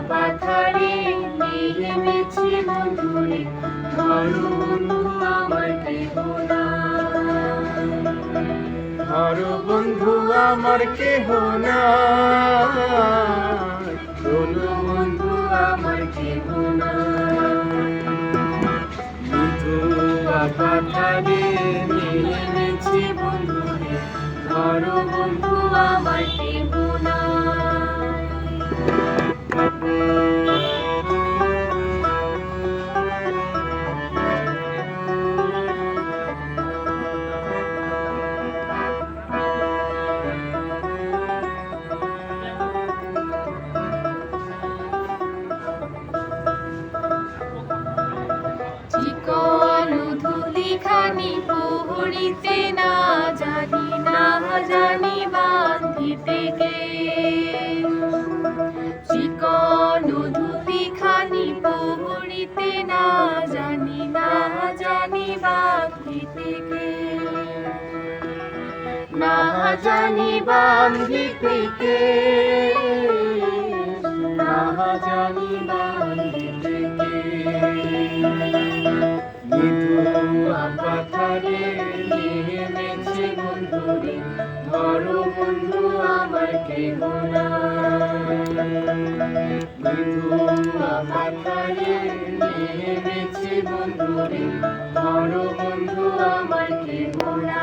পাথারে নেমেছি বন্ধুরে, ধরো বন্ধু আমার কেহ নাই। ধরো বন্ধু আমার কেহ নাই, বলো বন্ধু আমার কেহ নাই। পাথারে নেমেছি বন্ধুরে, ধরো বন্ধু আমার কেহ নাই। চিকন ধুলিখানি পহরিতে না জানি, না জানি বাঁধিতে কে। চিকন ধুলিখানি পহরিতে না জানি, না জানি বাঁধিতে কে। না জানি বাঁধিতে কে, না জানি বাঁধিতে কে। পাথারে নেমেছি বন্ধুরে, ধরো বন্ধু আমার কেহ নাই। পাথারে নেমেছি বন্ধুরে, ধরো বন্ধু আমার কেহ নাই।